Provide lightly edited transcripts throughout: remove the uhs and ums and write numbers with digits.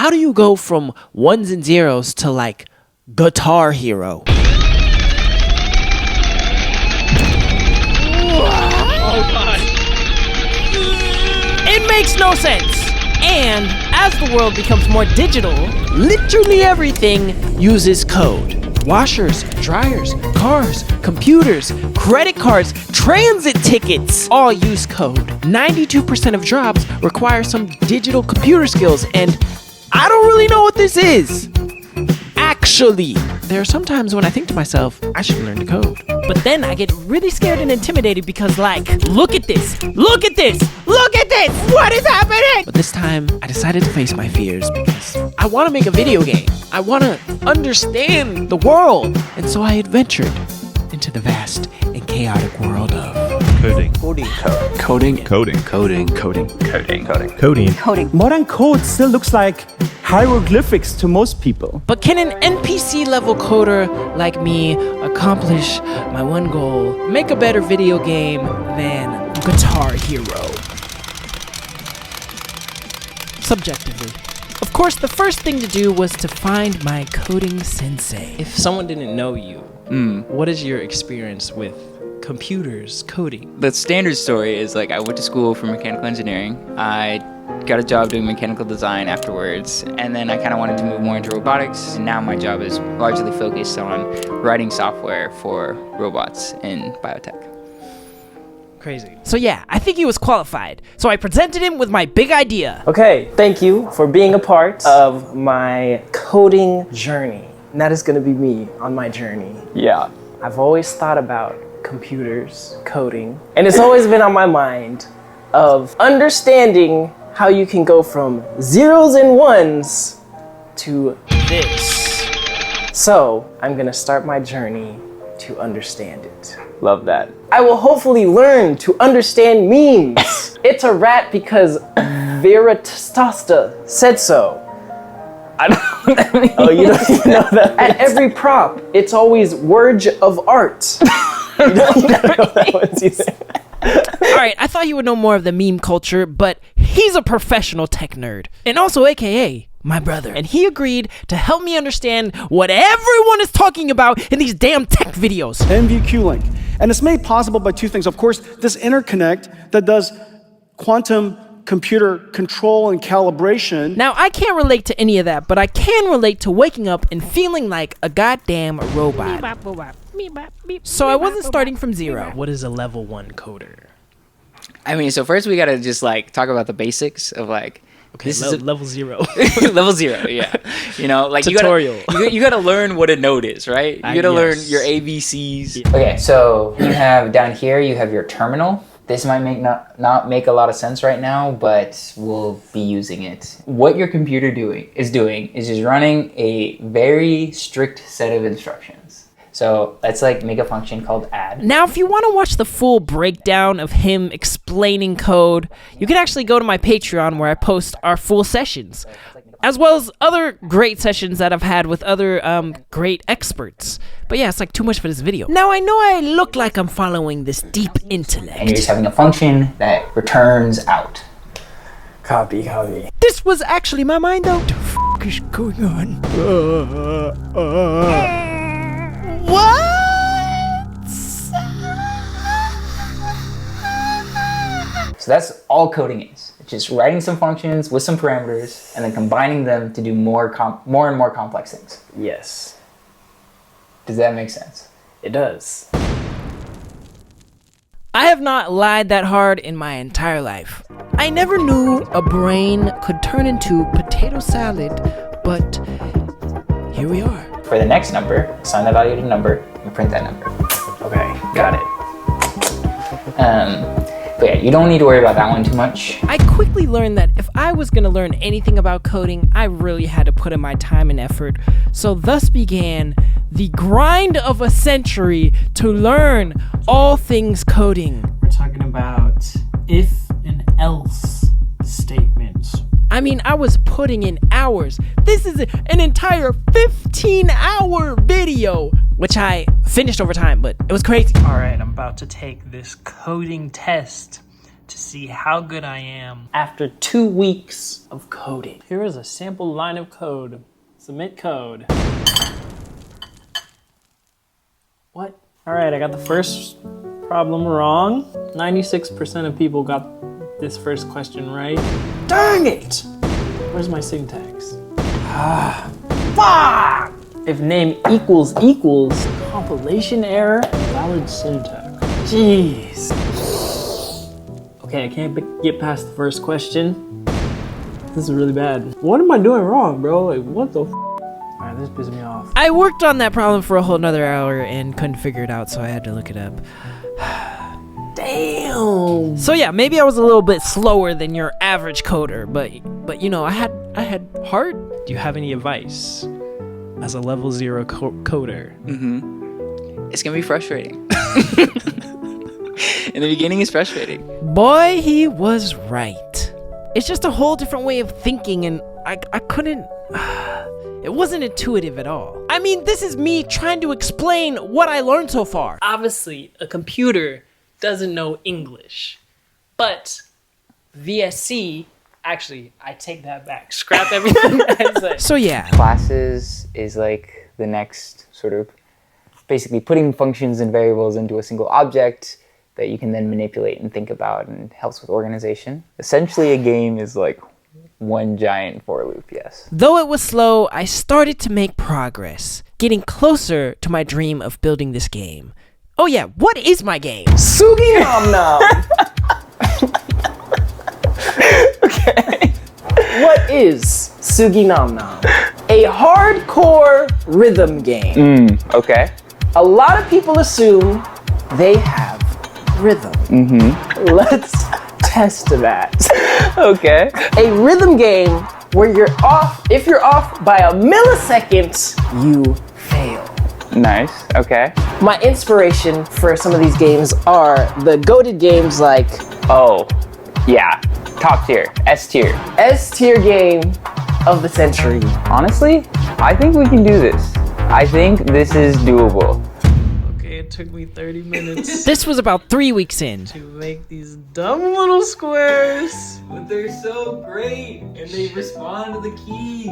How do you go from ones and zeros to like Guitar Hero? Oh God. It makes no sense. And as the world becomes more digital, literally everything uses code. Washers, dryers, cars, computers, credit cards, transit tickets all use code. 92% of jobs require some digital computer skills, and I don't really know what this is. Actually, there are some times when I think to myself, I should learn to code. But then I get really scared and intimidated because like, look at this, look at this, look at this, what is happening? But this time, I decided to face my fears because I want to make a video game. I want to understand the world. And so I adventured into the vast and chaotic world of Coding. Modern code still looks like hieroglyphics to most people. But can an NPC level coder like me accomplish my one goal, make a better video game than Guitar Hero? Subjectively. Of course, the first thing to do was to find my coding sensei. If someone didn't know you, what is your experience with computers, coding? The standard story is like I went to school for mechanical engineering. I got a job doing mechanical design afterwards, and then I kind of wanted to move more into robotics, and now my job is largely focused on writing software for robots in biotech. Crazy. So yeah, I think he was qualified. So I presented him with my big idea. Okay, thank you for being a part of my coding journey. And that is gonna be me on my journey. Yeah. I've always thought about computers, coding, and it's always been on my mind of understanding how you can go from zeros and ones to this. So I'm gonna start my journey to understand it. Love that. I will hopefully learn to understand memes. It's a rat because Veritasta said so. I don't know what that means. Oh, you don't know that? At every prop, it's always words of art. You don't know what that was either. Alright, I thought he would know more of the meme culture, but he's a professional tech nerd. And also AKA my brother. And he agreed to help me understand what everyone is talking about in these damn tech videos. MVQ link. And it's made possible by two things. Of course, this interconnect that does quantum computer control and calibration. Now, I can't relate to any of that, but I can relate to waking up and feeling like a goddamn robot. So I wasn't starting from zero. What is a level 1 coder? I mean, so first we gotta just like talk about the basics of like, Okay, this is level 0. level 0, yeah. You know, like Tutorial. You gotta learn what a node is, right? You gotta learn your ABCs. Yeah. Okay, so you have down here, you have your terminal. This might not make a lot of sense right now, but we'll be using it. What your computer is just running a very strict set of instructions. So let's like make a function called add. Now, if you want to watch the full breakdown of him explaining code, you can actually go to my Patreon where I post our full sessions, as well as other great sessions that I've had with other great experts. But yeah, it's like too much for this video. Now, I know I look like I'm following this deep intellect. And you're just having a function that returns out. Copy. This was actually my mind though. What the f*** is going on? What? So that's all coding is. It's just writing some functions with some parameters and then combining them to do more and more complex things. Yes, Does that make sense? it does. I have not lied that hard in my entire life. I never knew a brain could turn into potato salad, but here we are. For the next number, assign that value to number and print that number. Okay, got it. But yeah, you don't need to worry about that one too much. I quickly learned that if I was going to learn anything about coding, I really had to put in my time and effort. So thus began the grind of a century to learn all things coding. We're talking about if and else statements. I mean, I was putting in hours. This is an entire 15-hour video, which I finished over time, but it was crazy. All right, I'm about to take this coding test to see how good I am. After 2 weeks of coding. Here is a sample line of code. Submit code. What? All right, I got the first problem wrong. 96% of people got this first question right. Dang it! Where's my syntax? Fuck! If name equals, Compilation error, valid syntax. jeez. Okay, I can't get past the first question. This is really bad. What am I doing wrong, bro? Like, what the f? Alright, this pisses me off. I worked on that problem for a whole nother hour and couldn't figure it out, so I had to look it up. Damn. So yeah, maybe I was a little bit slower than your average coder, but you know, I had heart. Do you have any advice as a level 0 coder? It's gonna be frustrating. In the beginning, it's frustrating. Boy, he was right. It's just a whole different way of thinking, and I couldn't. It wasn't intuitive at all. I mean, this is me trying to explain what I learned so far. Obviously, a computer doesn't know English, but VSC, actually, I take that back. Scrap everything I said. So yeah, Classes is like the next sort of basically putting functions and variables into a single object that you can then manipulate and think about, and helps with organization. Essentially, a game is like one giant for loop, yes. though it was slow, I started to make progress, getting closer to my dream of building this game. Oh yeah, what is my game? Sugi Nom Nom. Okay. What is Sugi Nom Nom? A hardcore rhythm game. Okay. A lot of people assume they have rhythm. Let's test that. Okay. A rhythm game where you're off. If you're off by a millisecond, you fail. Nice. Okay. My inspiration for some of these games are the goated games like Oh, yeah. Top tier. S tier. S tier game of the century. Honestly, I think we can do this. I think this is doable. Okay, it took me 30 minutes This was about 3 weeks in. to make these dumb little squares, but they're so great, and they respond to the keys.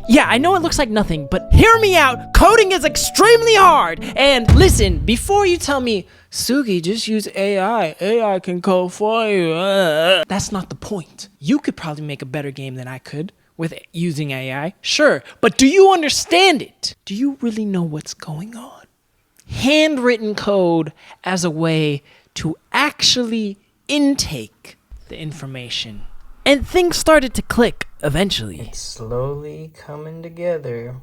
Yeah, I know it looks like nothing, but hear me out. Coding is extremely hard. And listen, before you tell me, Sugi, just use AI. AI can code for you. That's not the point. You could probably make a better game than I could with using AI. Sure, but do you understand it? Do you really know what's going on? Handwritten code as a way to actually intake the information. And things started to click eventually. Slowly coming together.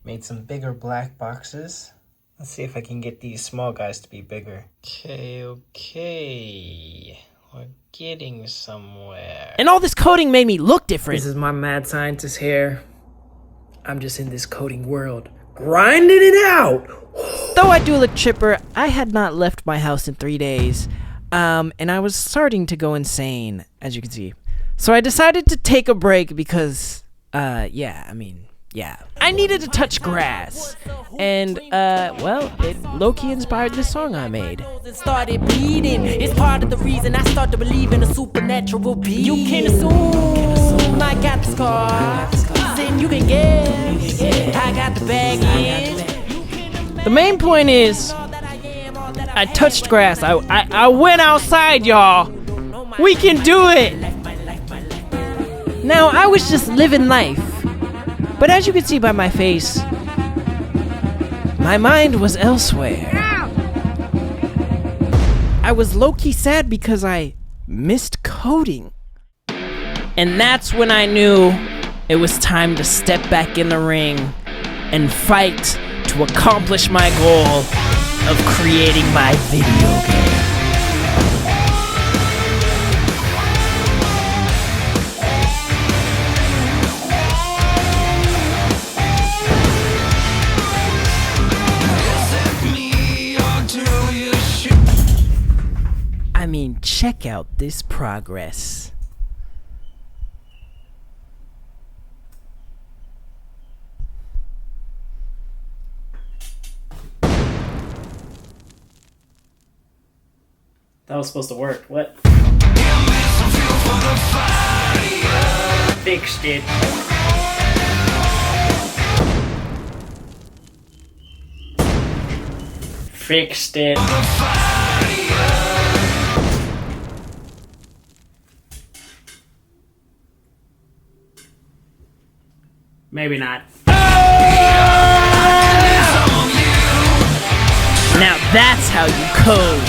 Made some bigger black boxes. Let's see if I can get these small guys to be bigger. Okay. We're getting somewhere. And all this coding made me look different. This is my mad scientist here. I'm just in this coding world, grinding it out. Though I do look chipper, I had not left my house in 3 days. And I was starting to go insane, as you can see. So I decided to take a break because, yeah. I needed to touch grass. And, well, it low-key inspired this song I made. It started bleeding. It's part of the reason I start to believe in a supernatural being. You can assume I got the scars. Then you can guess I got the baggage. The main point is, I touched grass. I went outside, y'all. We can do it. Now, I was just living life. But as you can see by my face, my mind was elsewhere. I was low-key sad because I missed coding. And that's when I knew it was time to step back in the ring and fight to accomplish my goal of creating my video game. I mean, check out this progress. That was supposed to work. What? Fixed it. Fixed it. Maybe not. Now that's how you code.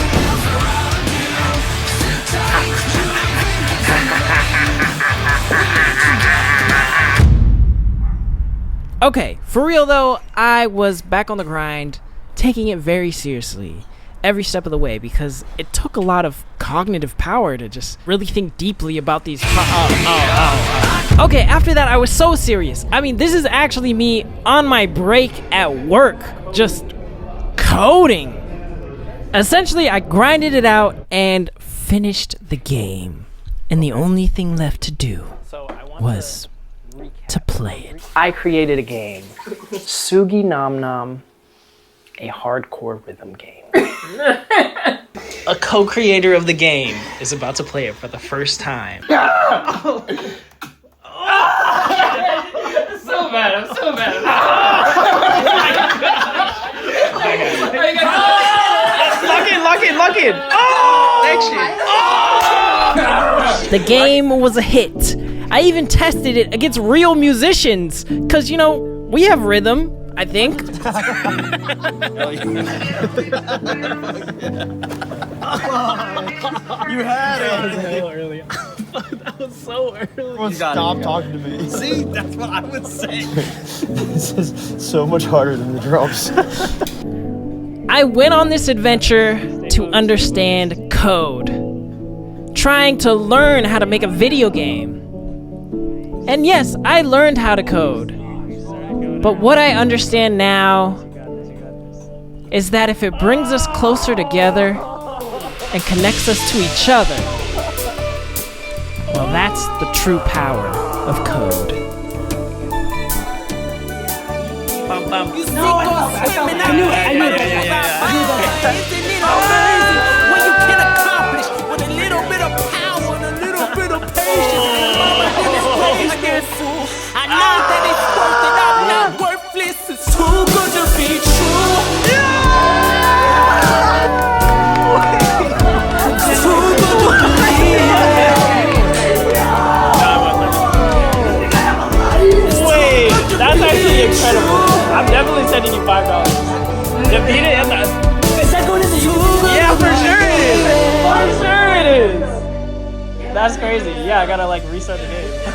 Okay, for real though, I was back on the grind, taking it very seriously every step of the way because it took a lot of cognitive power to just really think deeply about these. Okay, after that, I was so serious. I mean, this is actually me on my break at work, just coding. Essentially, I grinded it out and finished the game. And the only thing left to do was to play it. I created a game, Sugi Nom Nom, a hardcore rhythm game. A co-creator of the game is about to play it for the first time. So bad. I'm so bad. Lock in. Oh! Action. The game was a hit. I even tested it against real musicians, because, you know, we have rhythm, I think. You had it. That was so early. Everyone stop talking to me. See, that's what I would say. This is so much harder than the drums. I went on this adventure to understand code, trying to learn how to make a video game. And yes, I learned how to code. But what I understand now is that if it brings us closer together and connects us to each other, well, that's the true power of code. What you can accomplish with a little bit of power and a little bit of patience. I know that it's worth it. I'm not worthless. It's too good to be true. It's too good to Wait, that's actually incredible. I'm definitely sending you $5. If he didn't have that. Is that going into YouTube? Yeah, for sure it is. For sure it is. That's crazy. Yeah, I gotta like restart the game.